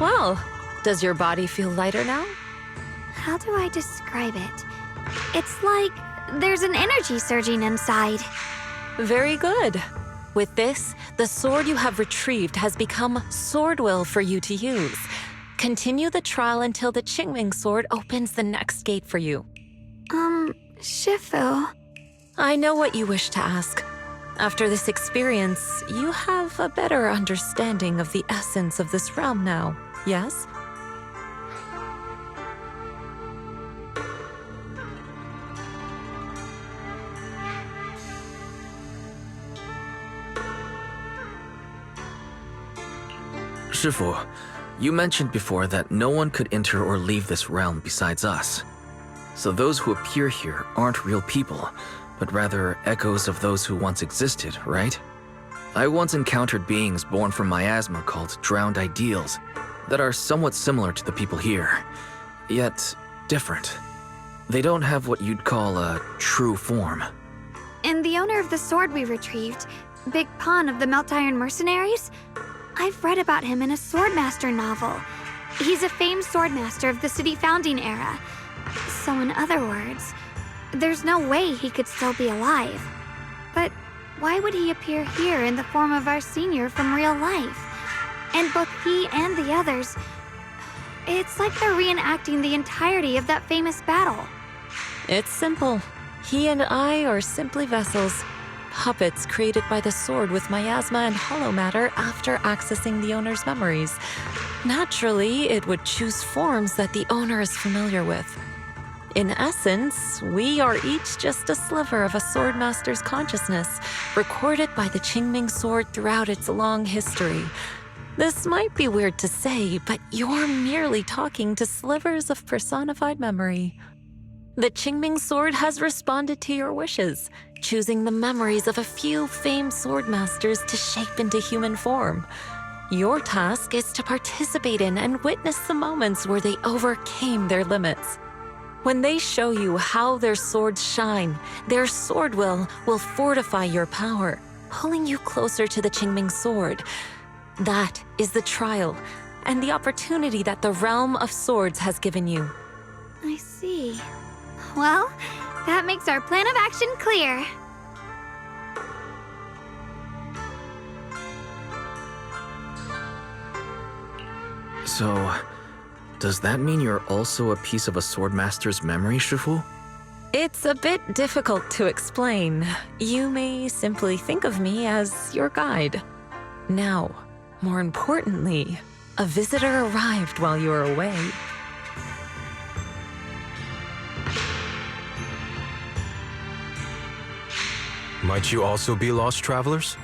Well, does your body feel lighter now? How do I describe it? It's like there's an energy surging inside. Very good. With this, the sword you have retrieved has become sword will for you to use. Continue the trial until the Qingming sword opens the next gate for you. Shifu. I know what you wish to ask. After this experience, you have a better understanding of the essence of this realm now, yes? Shifu, you mentioned before that no one could enter or leave this realm besides us. So those who appear here aren't real people, but rather echoes of those who once existed, right? I once encountered beings born from miasma called drowned ideals that are somewhat similar to the people here, yet different. They don't have what you'd call a true form. And the owner of the sword we retrieved, Big Pon of the Melt Iron Mercenaries? I've read about him in a Swordmaster novel. He's a famed swordmaster of the city founding era. So in other words, there's no way he could still be alive. But why would he appear here in the form of our senior from real life? And both he and the others, it's like they're reenacting the entirety of that famous battle. It's simple. He and I are simply vessels. Puppets created by the sword with miasma and hollow matter after accessing the owner's memories. Naturally, it would choose forms that the owner is familiar with. In essence, we are each just a sliver of a swordmaster's consciousness, recorded by the Qingming sword throughout its long history. This might be weird to say, but you're merely talking to slivers of personified memory. The Qingming sword has responded to your wishes, choosing the memories of a few famed swordmasters to shape into human form. Your task is to participate in and witness the moments where they overcame their limits. When they show you how their swords shine, their sword will fortify your power, pulling you closer to the Qingming sword. That is the trial, and the opportunity that the realm of swords has given you. I see. Well, that makes our plan of action clear. So, does that mean you're also a piece of a swordmaster's memory, Shifu? It's a bit difficult to explain. You may simply think of me as your guide. Now, more importantly, a visitor arrived while you were away. Might you also be lost travelers?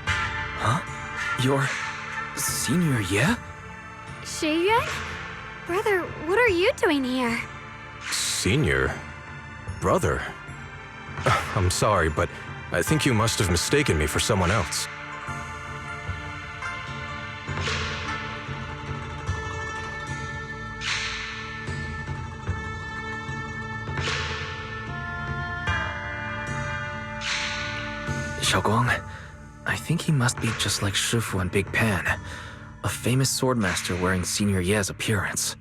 Huh? You're Senior, yeah? Shiyuan? Brother, what are you doing here? Senior? Brother? I'm sorry, but I think you must have mistaken me for someone else. Xiaoguang, I think he must be just like Shifu and Big Pan, a famous swordmaster wearing Senior Ye's appearance.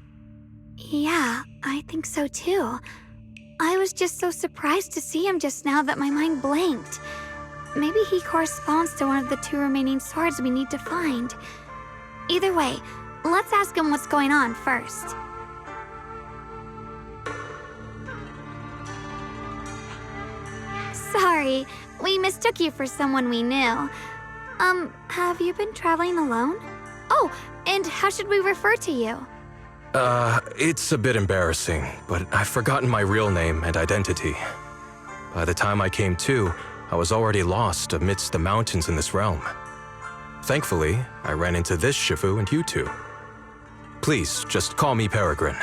Yeah, I think so too. I was just so surprised to see him just now that my mind blanked. Maybe he corresponds to one of the two remaining swords we need to find. Either way, let's ask him what's going on first. Sorry, we mistook you for someone we knew. Have you been traveling alone? Oh, and how should we refer to you? It's a bit embarrassing, but I've forgotten my real name and identity. By the time I came to, I was already lost amidst the mountains in this realm. Thankfully, I ran into this Shifu and you two. Please, just call me Peregrine.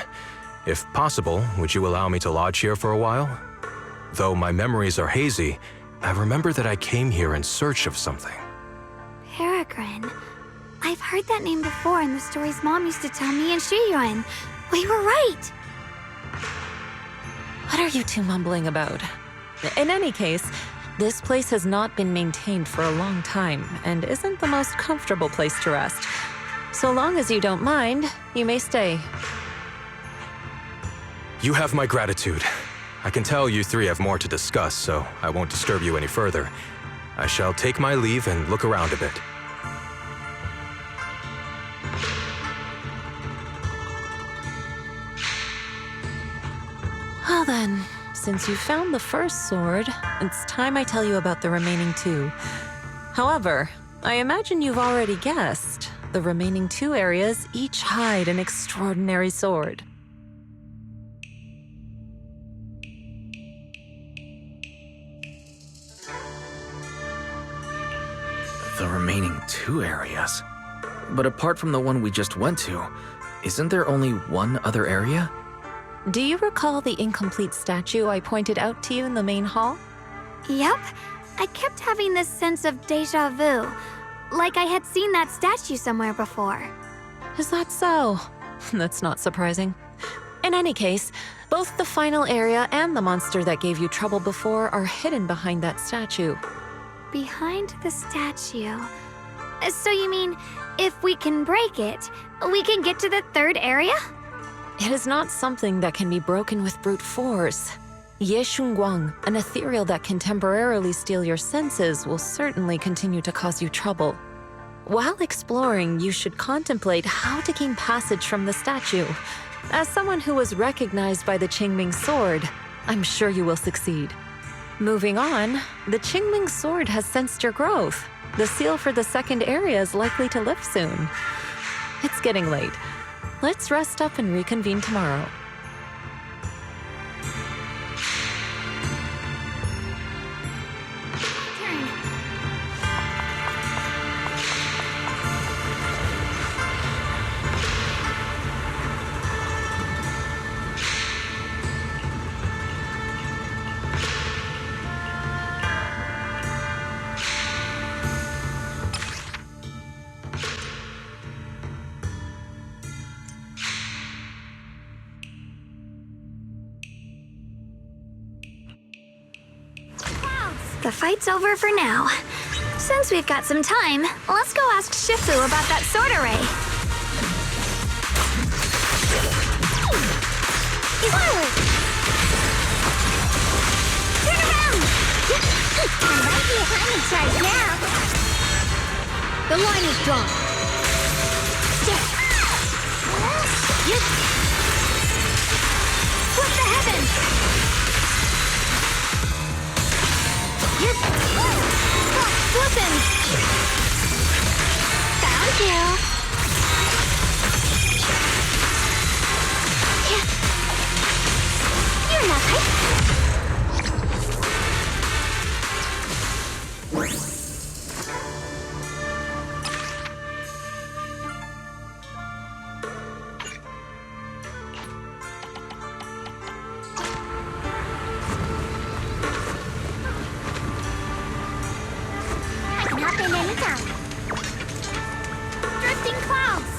If possible, would you allow me to lodge here for a while? Though my memories are hazy, I remember that I came here in search of something. Peregrine. I've heard that name before in the stories Mom used to tell me and Shiyuan. We were right! What are you two mumbling about? In any case, this place has not been maintained for a long time and isn't the most comfortable place to rest. So long as you don't mind, you may stay. You have my gratitude. I can tell you three have more to discuss, so I won't disturb you any further. I shall take my leave and look around a bit. Well then, since you found the first sword, it's time I tell you about the remaining two. However, I imagine you've already guessed. The remaining two areas each hide an extraordinary sword. The remaining two areas? But apart from the one we just went to, isn't there only one other area? Do you recall the incomplete statue I pointed out to you in the main hall? Yep. I kept having this sense of deja vu. Like I had seen that statue somewhere before. Is that so? That's not surprising. In any case, both the final area and the monster that gave you trouble before are hidden behind that statue. Behind the statue. So you mean, if we can break it, we can get to the third area? It is not something that can be broken with brute force. Ye Shunguang, an ethereal that can temporarily steal your senses, will certainly continue to cause you trouble. While exploring, you should contemplate how to gain passage from the statue. As someone who was recognized by the Qingming sword, I'm sure you will succeed. Moving on, the Qingming sword has sensed your growth. The seal for the second area is likely to lift soon. It's getting late. Let's rest up and reconvene tomorrow. The fight's over for now. Since we've got some time, let's go ask Shifu about that sword array. Forward! Turn around! I'm right behind the charge now. The line is drawn. Flip the heavens! Flippin'! Found you! You're not drifting clouds!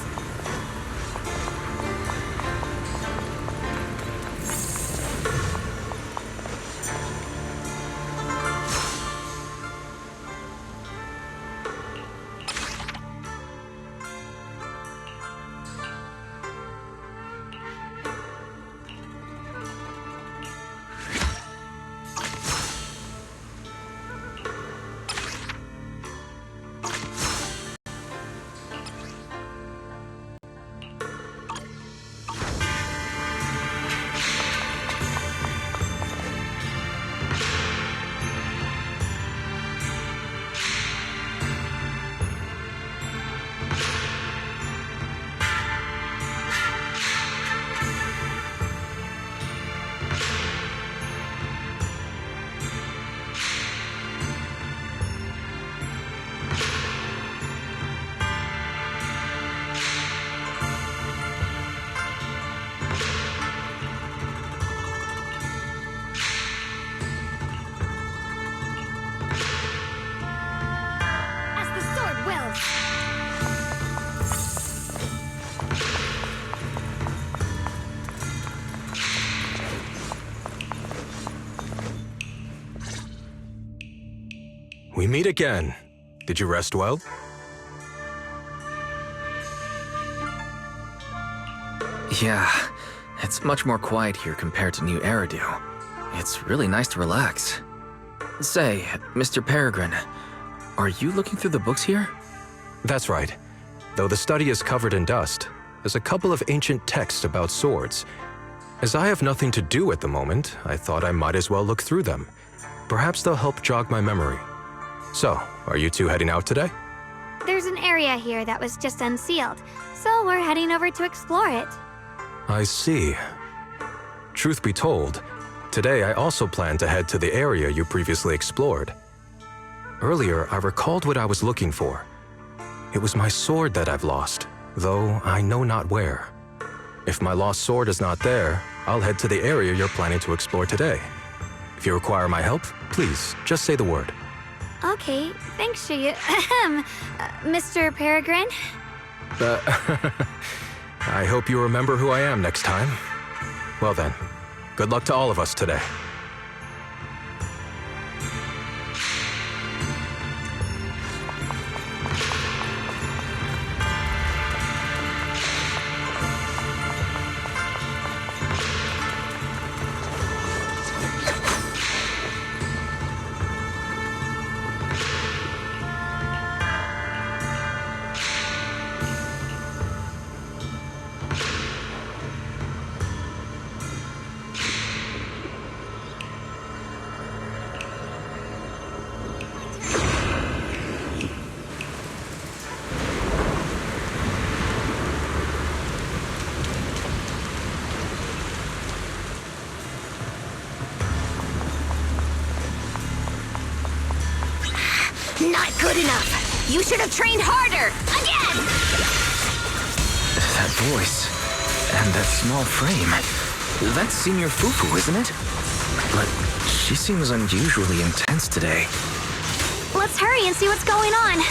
We meet again. Did you rest well? Yeah, it's much more quiet here compared to New Eridu. It's really nice to relax. Say, Mr. Peregrine, are you looking through the books here? That's right. Though the study is covered in dust, there's a couple of ancient texts about swords. As I have nothing to do at the moment, I thought I might as well look through them. Perhaps they'll help jog my memory. So, are you two heading out today? There's an area here that was just unsealed, so we're heading over to explore it. I see. Truth be told, today I also plan to head to the area you previously explored. Earlier, I recalled what I was looking for. It was my sword that I've lost, though I know not where. If my lost sword is not there, I'll head to the area you're planning to explore today. If you require my help, please, just say the word. Okay, thanks, Mr. Peregrine. I hope you remember who I am next time. Well then, good luck to all of us today. Not good enough. You should have trained harder. Again! That voice, and that small frame. That's Senior Fufu, isn't it? But she seems unusually intense today. Let's hurry and see what's going on.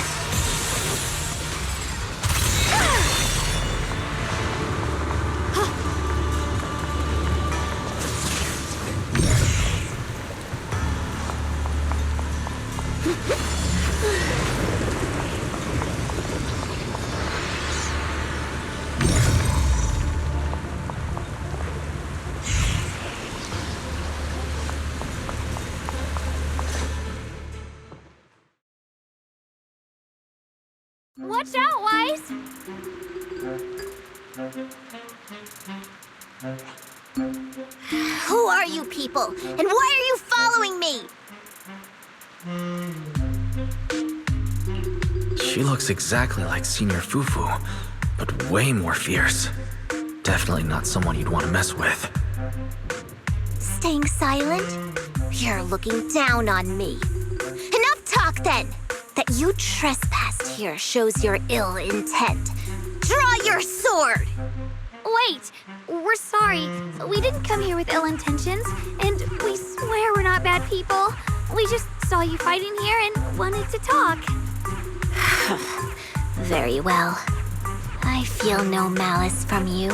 Watch out, Wise! Who are you people? And why are you following me? She looks exactly like Senior Fufu, but way more fierce. Definitely not someone you'd want to mess with. Staying silent? You're looking down on me. Enough talk then! That you trespassed here shows your ill intent. Draw your sword! Wait, we're sorry. We didn't come here with ill intentions, and we swear we're not bad people. We just saw you fighting here and wanted to talk. Very well. I feel no malice from you.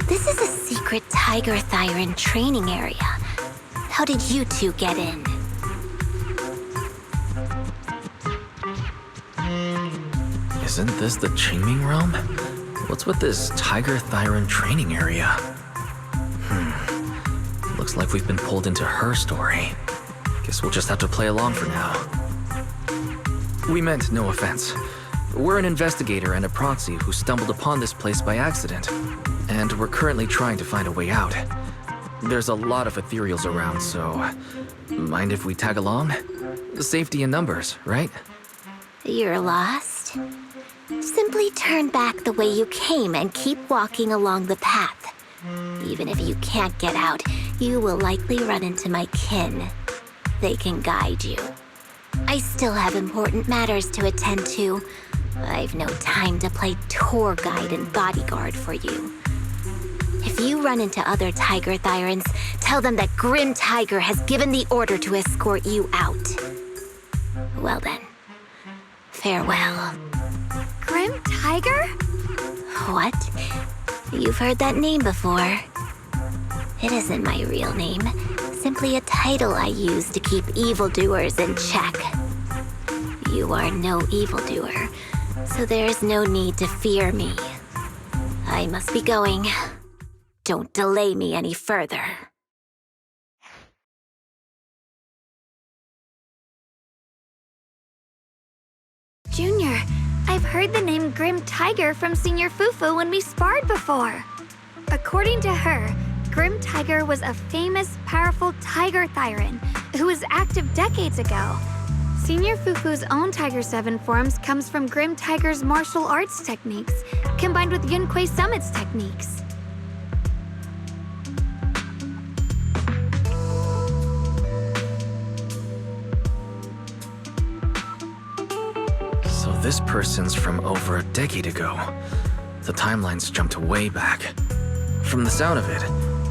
This is a secret Tiger Thyran training area. How did you two get in? Isn't this the Qingming realm? What's with this Tiger Thyran training area? Looks like we've been pulled into her story. Guess we'll just have to play along for now. We meant no offense. We're an investigator and a proxy who stumbled upon this place by accident, and we're currently trying to find a way out. There's a lot of ethereals around, so mind if we tag along? Safety in numbers, right? You're lost? Simply turn back the way you came and keep walking along the path. Even if you can't get out, you will likely run into my kin. They can guide you. I still have important matters to attend to. I've no time to play tour guide and bodyguard for you. If you run into other Tiger Thyrans, tell them that Grim Tiger has given the order to escort you out. Well then, farewell. Grim Tiger? What? You've heard that name before. It isn't my real name, simply a title I use to keep evildoers in check. You are no evildoer, so there is no need to fear me. I I must be going. Don't delay me any further. Junior, I've heard the name Grim Tiger from Senior Fufu when we sparred before. According to her, Grim Tiger was a famous, powerful tiger Thyran who was active decades ago. Senior Fufu's own Tiger 7 forms comes from Grim Tiger's martial arts techniques, combined with Yunquei Summit's techniques. So this person's from over a decade ago. The timeline's jumped way back. From the sound of it,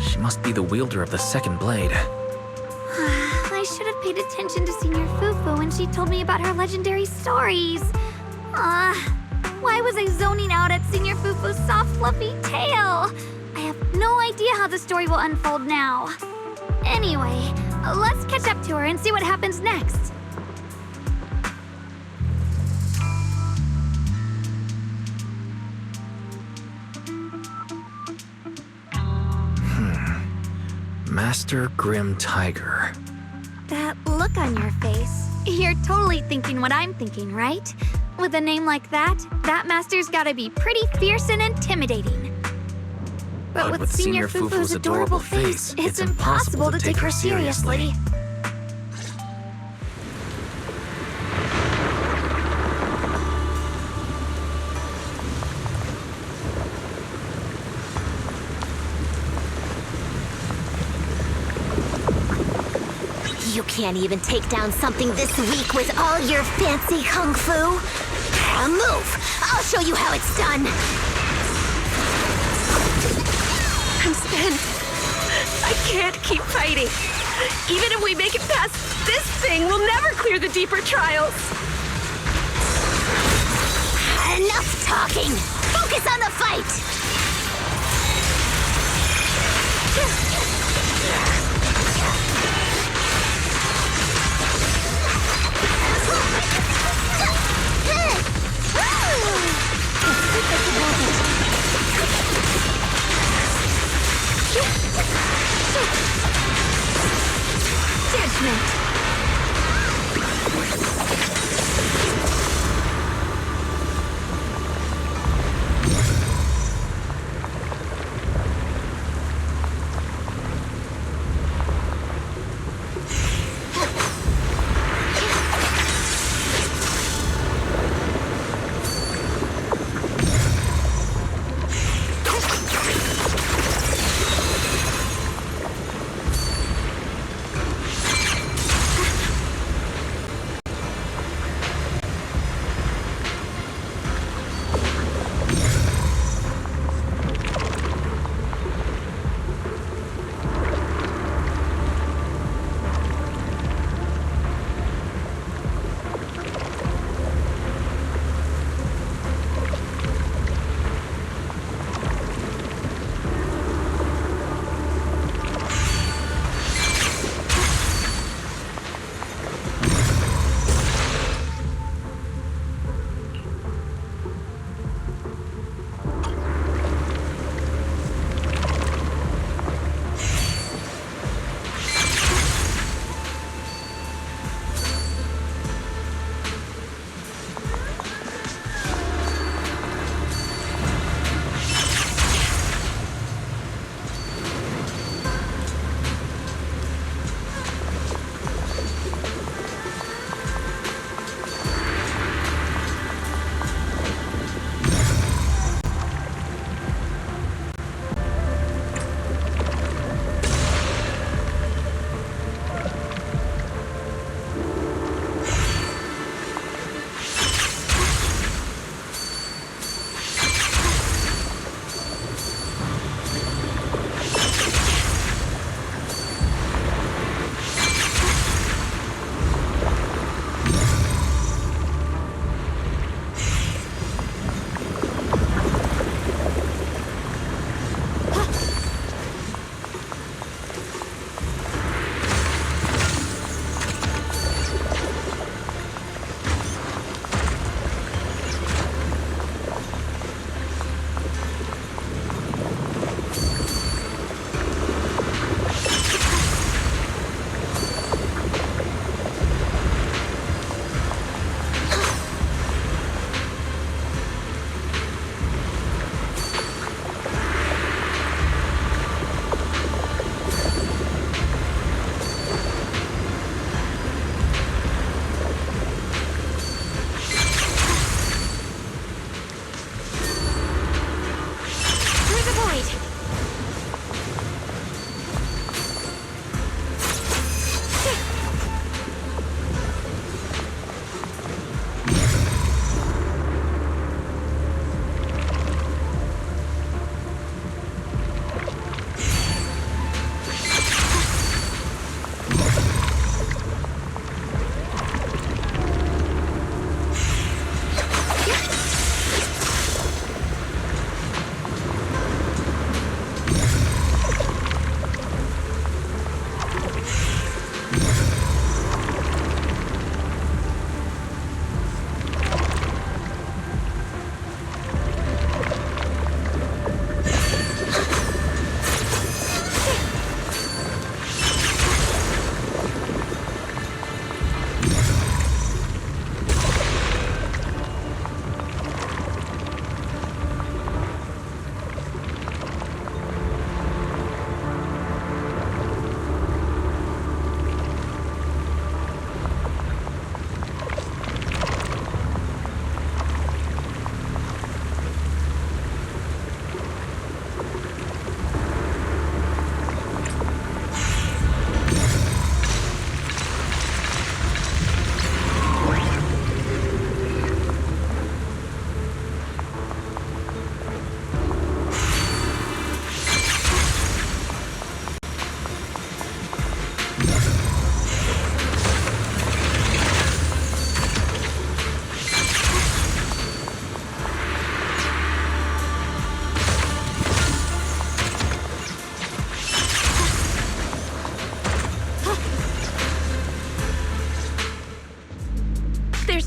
she must be the wielder of the second blade. I should have paid attention to Senior Fufu when she told me about her legendary stories. Why was I zoning out at Senior Fufu's soft, fluffy tail? I have no idea how the story will unfold now. Anyway, let's catch up to her and see what happens next. Master Grim Tiger. That look on your face. You're totally thinking what I'm thinking, right? With a name like that, that master's gotta be pretty fierce and intimidating. But with Senior Fufu's adorable face, it's impossible to take her seriously. You can't even take down something this weak with all your fancy kung fu. Move! I'll show you how it's done. I'm spent. I can't keep fighting. Even if we make it past this thing, we'll never clear the deeper trials. Enough talking! Focus on the fight! Judgment.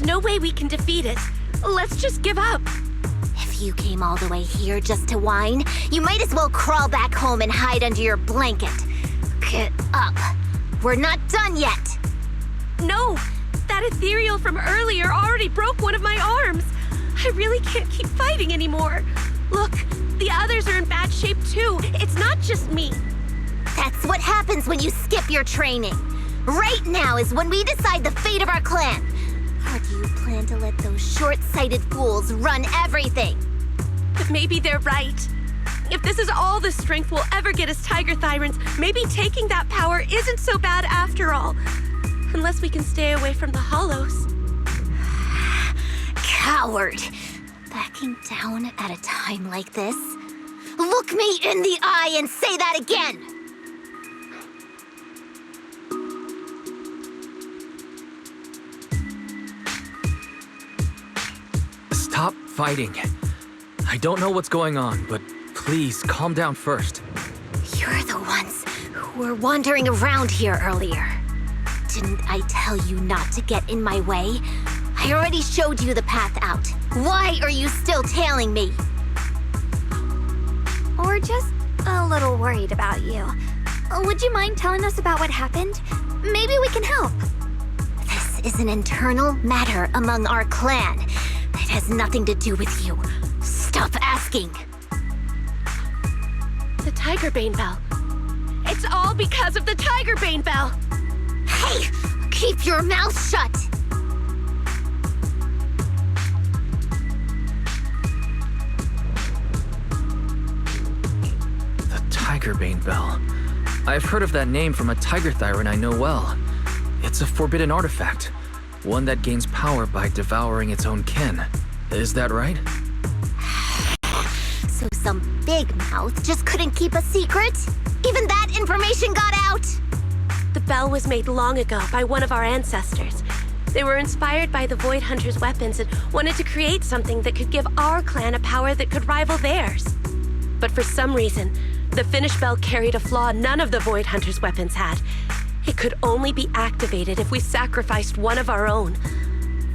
There's no way we can defeat it. Let's just give up. If you came all the way here just to whine, you might as well crawl back home and hide under your blanket. Get up. We're not done yet. No, that ethereal from earlier already broke one of my arms. I really can't keep fighting anymore. Look, the others are in bad shape too. It's not just me. That's what happens when you skip your training. Right now is when we decide the fate of our clan. Or do you plan to let those short-sighted fools run everything? But maybe they're right. If this is all the strength we'll ever get as Tiger Thyrans, maybe taking that power isn't so bad after all. Unless we can stay away from the Hollows. Coward! Backing down at a time like this? Look me in the eye and say that again! Stop fighting. I don't know what's going on, but please calm down first. You're the ones who were wandering around here earlier. Didn't I tell you not to get in my way? I already showed you the path out. Why are you still tailing me? Or just a little worried about you. Would you mind telling us about what happened? Maybe we can help. This is an internal matter among our clan. It has nothing to do with you. Stop asking. The Tiger Bane Bell. It's all because of the Tiger Bane Bell. Hey! Keep your mouth shut! The Tiger Bane Bell. I've heard of that name from a Tiger Thyran I know well. It's a forbidden artifact. One that gains power by devouring its own kin. Is that right? So some big mouth just couldn't keep a secret? Even that information got out? The bell was made long ago by one of our ancestors. They were inspired by the Void Hunter's weapons and wanted to create something that could give our clan a power that could rival theirs. But for some reason, the finished bell carried a flaw none of the Void Hunter's weapons had. It could only be activated if we sacrificed one of our own.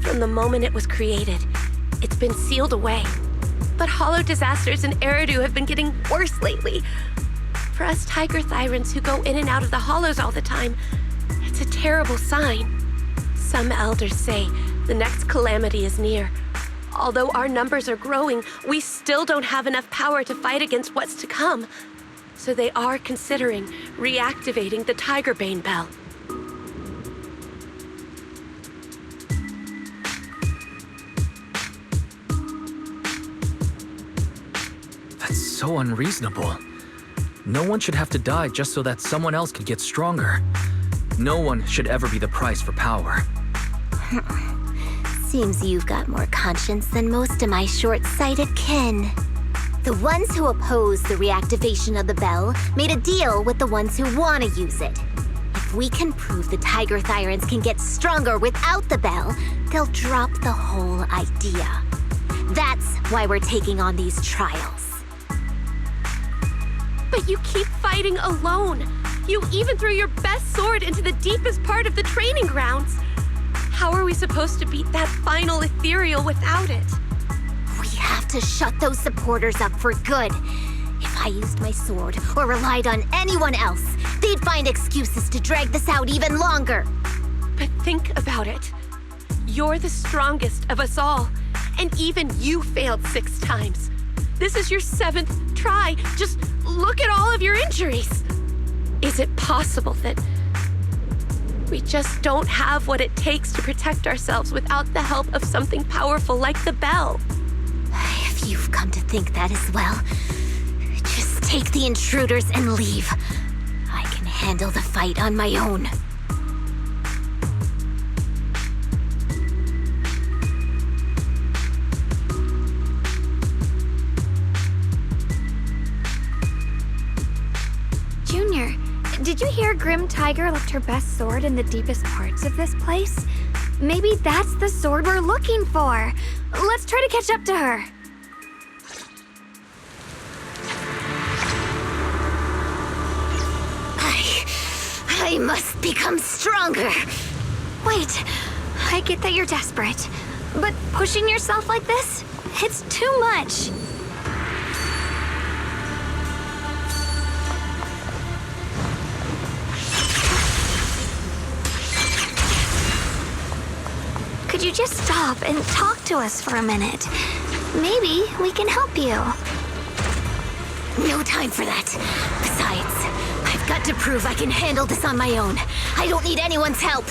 From the moment it was created, it's been sealed away. But hollow disasters in Eridu have been getting worse lately. For us Tiger Thyrans who go in and out of the hollows all the time, it's a terrible sign. Some elders say the next calamity is near. Although our numbers are growing, we still don't have enough power to fight against what's to come. So they are considering reactivating the Tiger Bane Bell. That's so unreasonable. No one should have to die just so that someone else could get stronger. No one should ever be the price for power. Seems you've got more conscience than most of my short-sighted kin. The ones who oppose the reactivation of the bell made a deal with the ones who want to use it. If we can prove the Tiger Thyrans can get stronger without the bell, they'll drop the whole idea. That's why we're taking on these trials. But you keep fighting alone. You even threw your best sword into the deepest part of the training grounds. How are we supposed to beat that final ethereal without it? We have to shut those supporters up for good. If I used my sword or relied on anyone else, they'd find excuses to drag this out even longer. But think about it. You're the strongest of us all, and even you failed 6 times. This is your 7th try. Just look at all of your injuries. Is it possible that we just don't have what it takes to protect ourselves without the help of something powerful like the bell? If you've come to think that as well, just take the intruders and leave. I can handle the fight on my own. Junior, did you hear Grim Tiger left her best sword in the deepest parts of this place? Maybe that's the sword we're looking for. Let's try to catch up to her. I must become stronger. Wait, I get that you're desperate, but pushing yourself like this, it's too much. Could you just stop and talk to us for a minute? Maybe we can help you. No time for that. Besides, I've got to prove I can handle this on my own. I don't need anyone's help.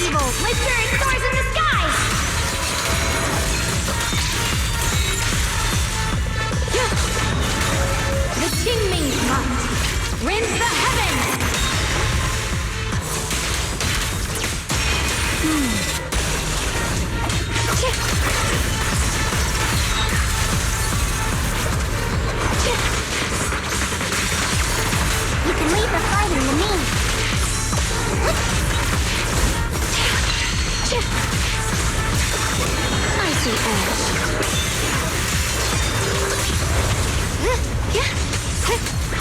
Evil, my spirit soars in the sky! The Qingming Front rends the heavens! You can leave the fighting to me. I see edge.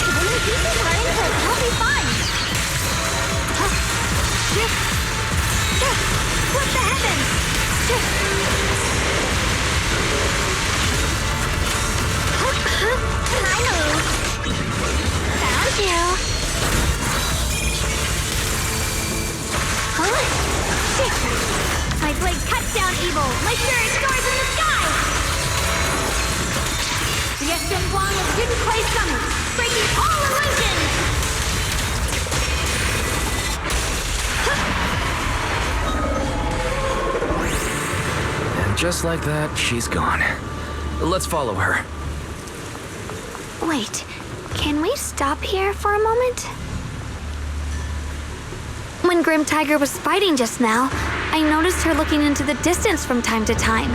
The new pieces are input. I'll be fine. Flip the heavens. Finally. Found you. My blade cuts down evil. My spirit soars in the sky. The Assemblant of Hidden Clay Summit, breaking all illusions. And just like that, she's gone. Let's follow her. Wait, can we stop here for a moment? When Grim Tiger was fighting just now, I noticed her looking into the distance from time to time.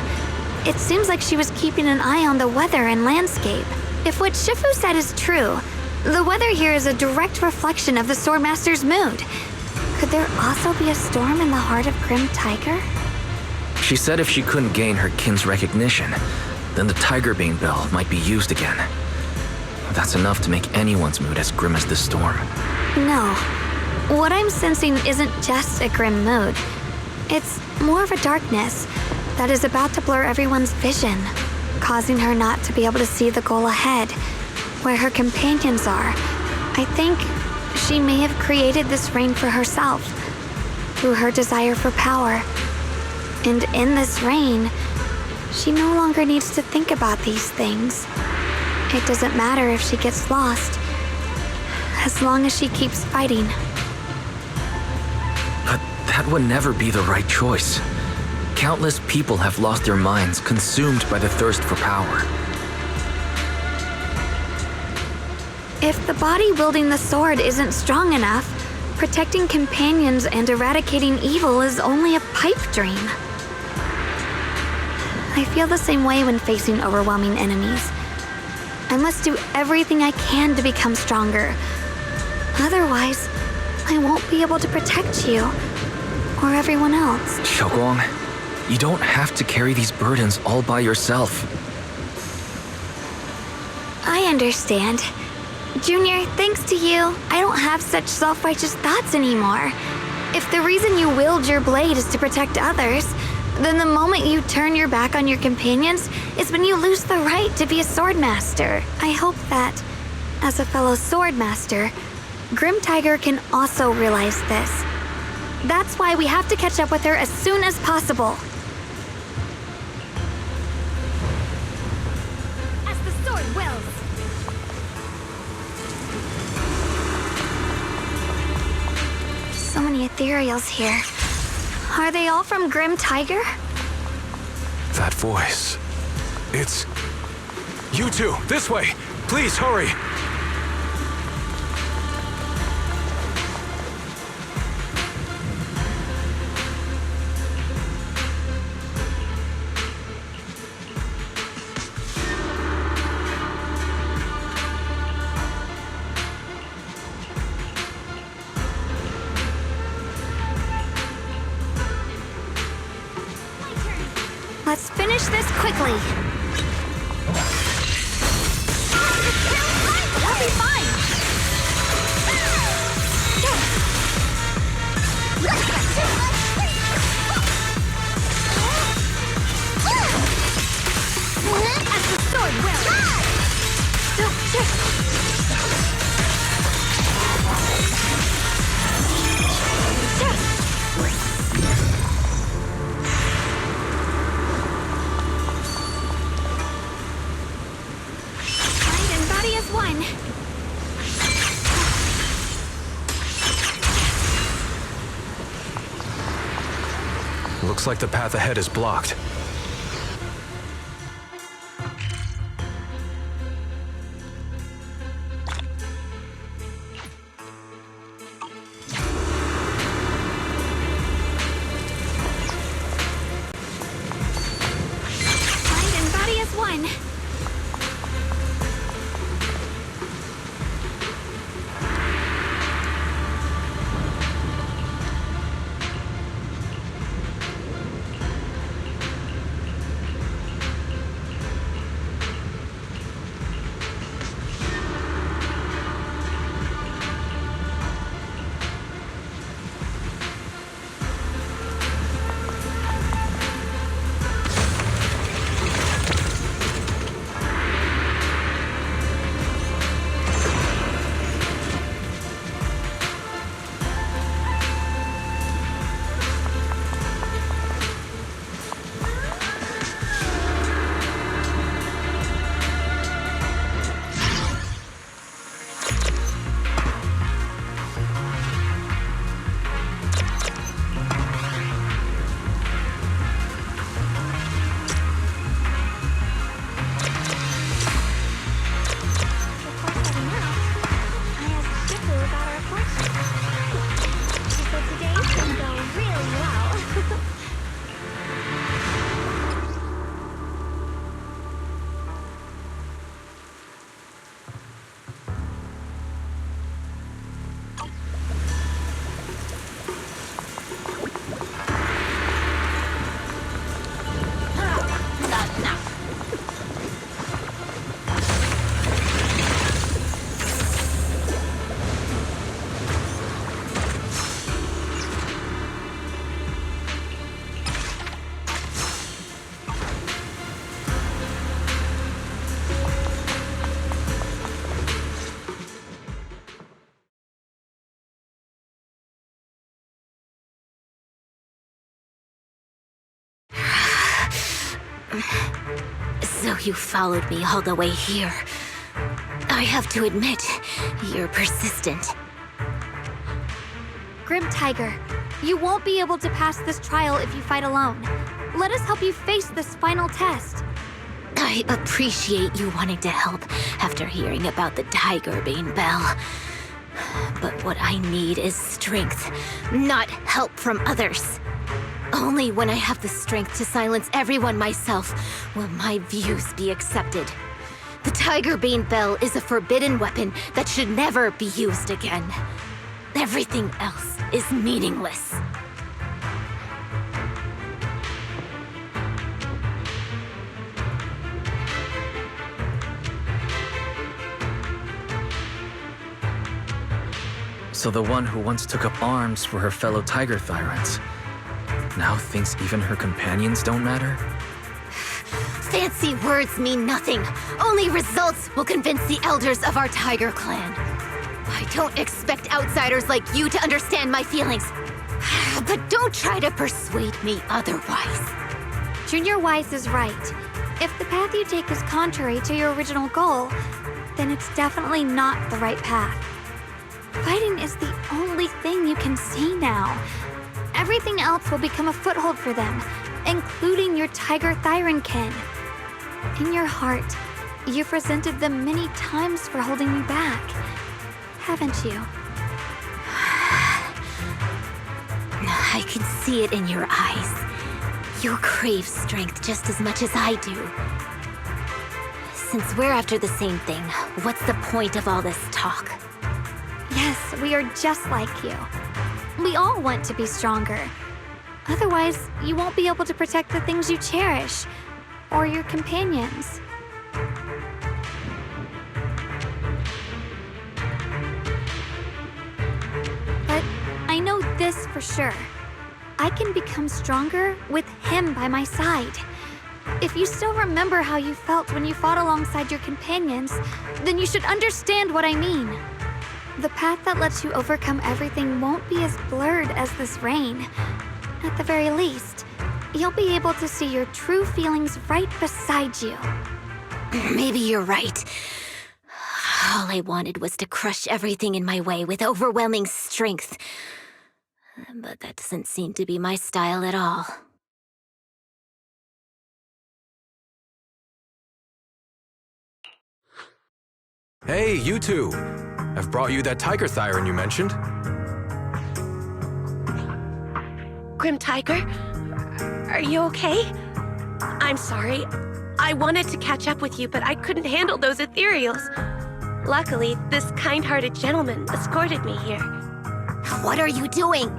It seems like she was keeping an eye on the weather and landscape. If what Shifu said is true, the weather here is a direct reflection of the Swordmaster's mood. Could there also be a storm in the heart of Grim Tiger? She said if she couldn't gain her kin's recognition, then the Tigerbane Bell might be used again. That's enough to make anyone's mood as grim as this storm. No. What I'm sensing isn't just a grim mood. It's more of a darkness that is about to blur everyone's vision, causing her not to be able to see the goal ahead, where her companions are. I think she may have created this reign for herself, through her desire for power. And in this reign, she no longer needs to think about these things. It doesn't matter if she gets lost, as long as she keeps fighting. But that would never be the right choice. Countless people have lost their minds, consumed by the thirst for power. If the body wielding the sword isn't strong enough, protecting companions and eradicating evil is only a pipe dream. I feel the same way when facing overwhelming enemies. I must do everything I can to become stronger. Otherwise, I won't be able to protect you or everyone else. Xiaoguang, you don't have to carry these burdens all by yourself. I understand. Junior, thanks to you, I don't have such self-righteous thoughts anymore. If the reason you wield your blade is to protect others, then the moment you turn your back on your companions is when you lose the right to be a swordmaster. I hope that, as a fellow swordmaster, Grim Tiger can also realize this. That's why we have to catch up with her as soon as possible. sword wills! So many ethereals here. Are they all from Grim Tiger? That voice. It's... You two, this way! Please, hurry! Let's finish this quickly. We'll be fine. As the sword will. Mind and body as one. Looks like the path ahead is blocked. Mind and body as one. So you followed me all the way here. I have to admit, you're persistent. Grim Tiger, you won't be able to pass this trial if you fight alone. Let us help you face this final test. I appreciate you wanting to help after hearing about the Tiger Bane Bell. But what I need is strength, not help from others. Only when I have the strength to silence everyone myself will my views be accepted. The Tiger Bane Bell is a forbidden weapon that should never be used again. Everything else is meaningless. So the one who once took up arms for her fellow Tiger Tyrants now thinks even her companions don't matter? Fancy words mean nothing. Only results will convince the elders of our Tiger Clan. I don't expect outsiders like you to understand my feelings. But don't try to persuade me otherwise. Junior Wise is right. If the path you take is contrary to your original goal, then it's definitely not the right path. Fighting is the only thing you can see now. Everything else will become a foothold for them, including your Tiger Thyron kin. In your heart, you've resented them many times for holding you back, haven't you? I can see it in your eyes. You crave strength just as much as I do. Since we're after the same thing, what's the point of all this talk? Yes, we are just like you. We all want to be stronger. Otherwise, you won't be able to protect the things you cherish, or your companions. But I know this for sure. I can become stronger with him by my side. If you still remember how you felt when you fought alongside your companions, then you should understand what I mean. The path that lets you overcome everything won't be as blurred as this rain. At the very least, you'll be able to see your true feelings right beside you. Maybe you're right. All I wanted was to crush everything in my way with overwhelming strength. But that doesn't seem to be my style at all. Hey, you two! I've brought you that Tiger Thyron you mentioned. Grim Tiger, are you okay? I'm sorry. I wanted to catch up with you, but I couldn't handle those ethereals. Luckily, this kind-hearted gentleman escorted me here. What are you doing?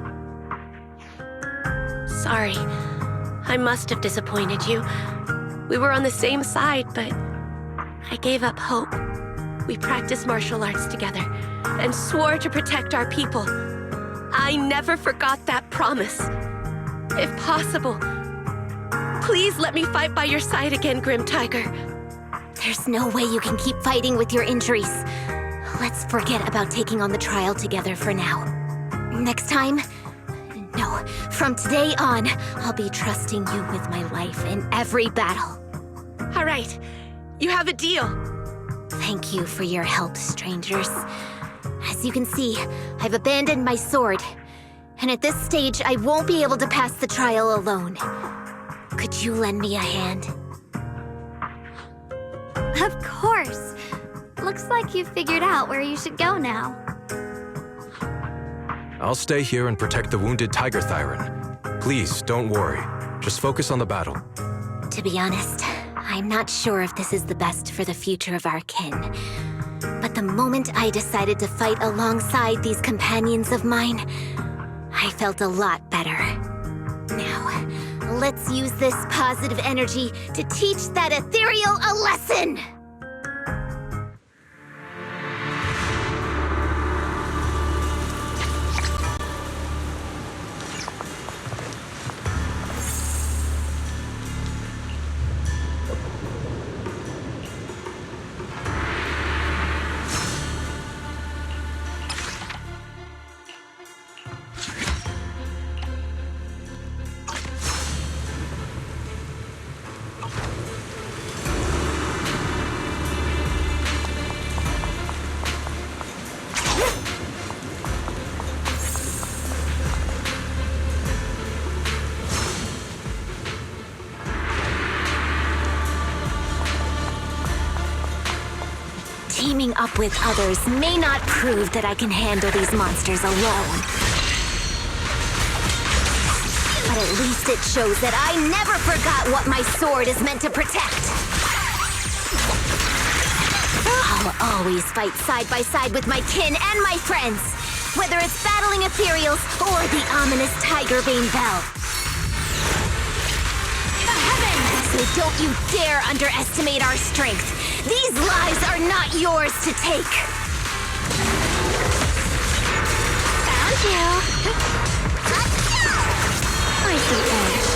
Sorry. I must have disappointed you. We were on the same side, but I gave up hope. We practiced martial arts together and swore to protect our people. I never forgot that promise. If possible, please let me fight by your side again, Grim Tiger. There's no way you can keep fighting with your injuries. Let's forget about taking on the trial together for now. Next time? No, from today on, I'll be trusting you with my life in every battle. All right, you have a deal. Thank you for your help, strangers. As you can see, I've abandoned my sword. And at this stage, I won't be able to pass the trial alone. Could you lend me a hand? Of course. Looks like you've figured out where you should go now. I'll stay here and protect the wounded Tiger Thyron. Please, don't worry. Just focus on the battle. To be honest, I'm not sure if this is the best for the future of our kin. But the moment I decided to fight alongside these companions of mine, I felt a lot better. Now, let's use this positive energy to teach that ethereal a lesson! Teaming up with others may not prove that I can handle these monsters alone. But at least it shows that I never forgot what my sword is meant to protect. I'll always fight side by side with my kin and my friends, whether it's battling ethereals or the ominous Tigerbane Bell. So don't you dare underestimate our strength. These lives are not yours to take. Found you. I see edge.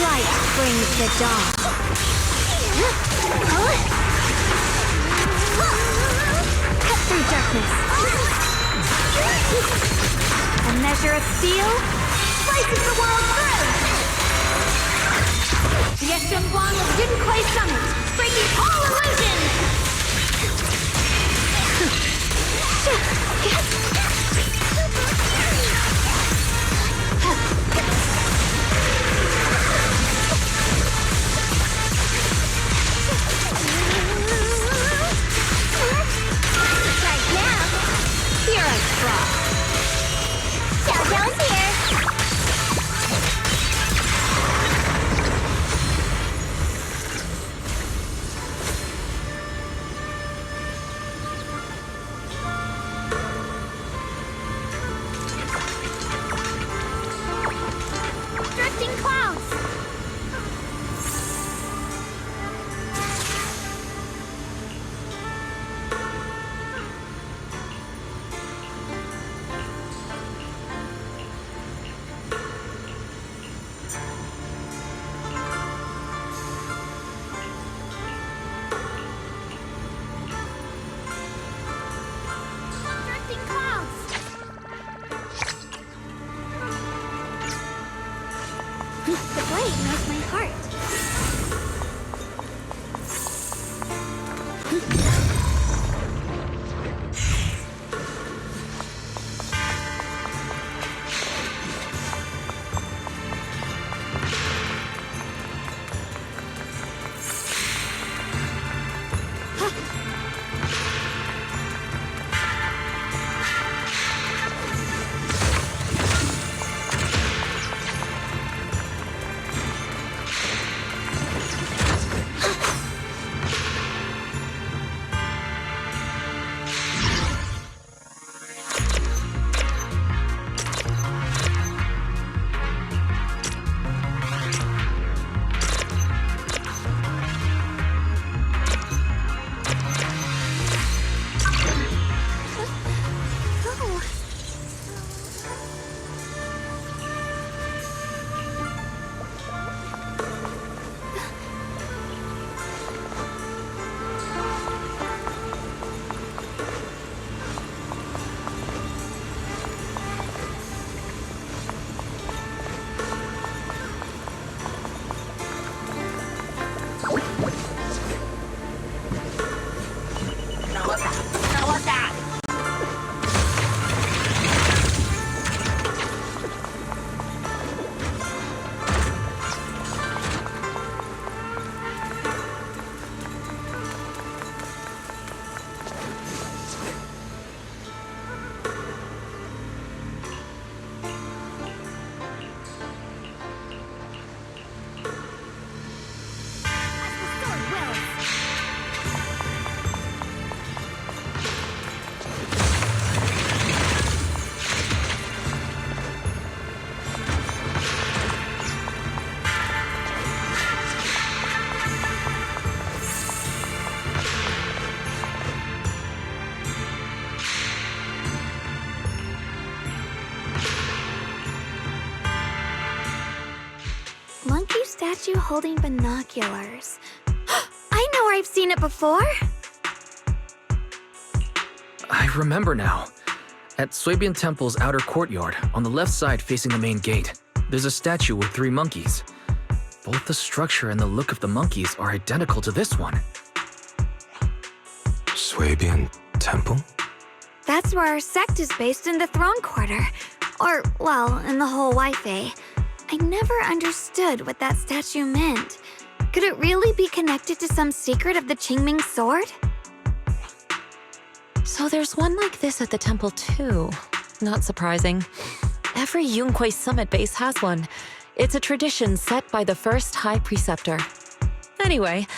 Light brings the dawn. Cut through darkness. A measure of steel slices the world through. I summon, breaking all illusions! Right now, you're a fraud. Down's here. Drifting clouds! Drifting clouds! The blade knows my heart. Oh. Monkey statue holding binoculars. I know where I've seen it before. I remember now. At Swabian Temple's outer courtyard, on the left side facing the main gate, there's a statue with 3 monkeys. Both the structure and the look of the monkeys are identical to this one. Swabian Temple? That's where our sect is based in the Throne Quarter. Or, well, in the whole Wi-Fi. I never understood what that statue meant. Could it really be connected to some secret of the Qingming sword? So there's one like this at the temple too. Not surprising. Every Yunque summit base has one. It's a tradition set by the first High Preceptor. Anyway,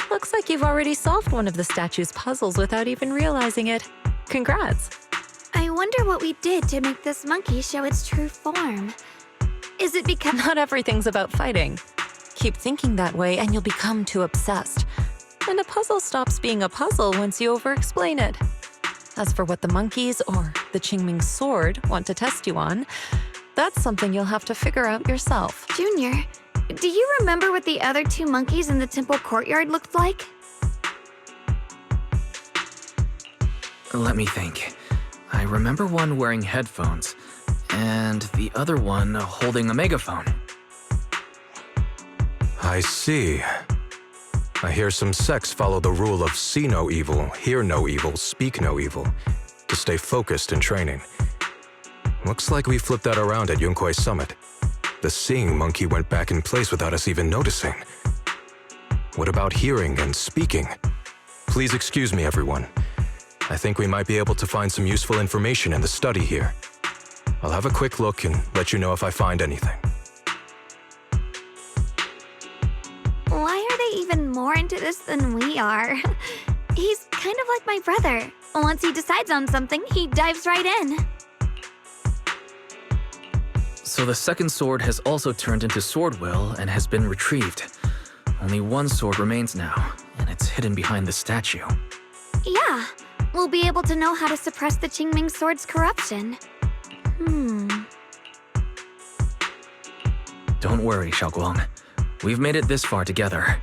looks like you've already solved one of the statue's puzzles without even realizing it. Congrats. I wonder what we did to make this monkey show its true form. Is it because... Not everything's about fighting. Keep thinking that way and you'll become too obsessed. And a puzzle stops being a puzzle once you over-explain it. As for what the monkeys or the Qingming sword want to test you on, that's something you'll have to figure out yourself. Junior, do you remember what the other 2 monkeys in the temple courtyard looked like? Let me think. I remember one wearing headphones, and the other one holding a megaphone. I see. I hear some sects follow the rule of see no evil, hear no evil, speak no evil, to stay focused in training. Looks like we flipped that around at Yunkuei Summit. The seeing monkey went back in place without us even noticing. What about hearing and speaking? Please excuse me, everyone. I think we might be able to find some useful information in the study here. I'll have a quick look and let you know if I find anything. Why are they even more into this than we are? He's kind of like my brother. Once he decides on something, he dives right in. So the second sword has also turned into sword will and has been retrieved. Only one sword remains now, and it's hidden behind the statue. Yeah, we'll be able to know how to suppress the Qingming sword's corruption. Don't worry, Xiaoguang. We've made it this far together.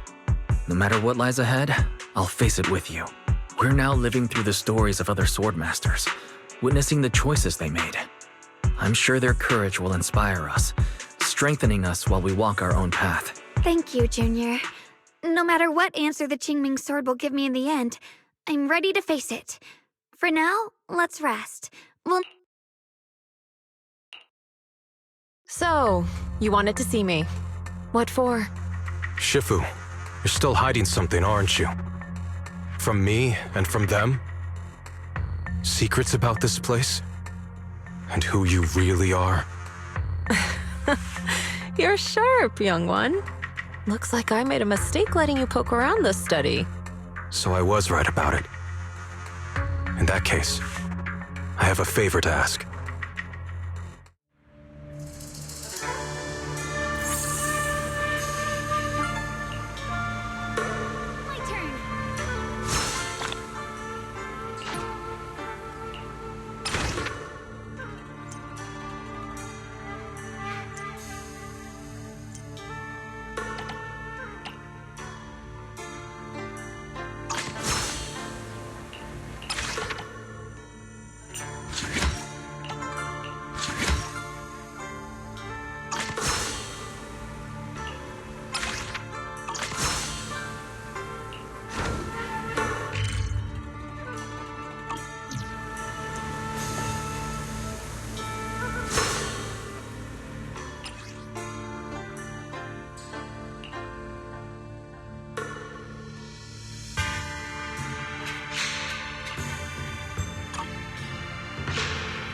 No matter what lies ahead, I'll face it with you. We're now living through the stories of other sword masters, witnessing the choices they made. I'm sure their courage will inspire us, strengthening us while we walk our own path. Thank you, Junior. No matter what answer the Qingming sword will give me in the end, I'm ready to face it. For now, let's rest. So, you wanted to see me. What for? Shifu, you're still hiding something, aren't you? From me and from them? Secrets about this place? And who you really are? You're sharp, young one. Looks like I made a mistake letting you poke around this study. So I was right about it. In that case, I have a favor to ask.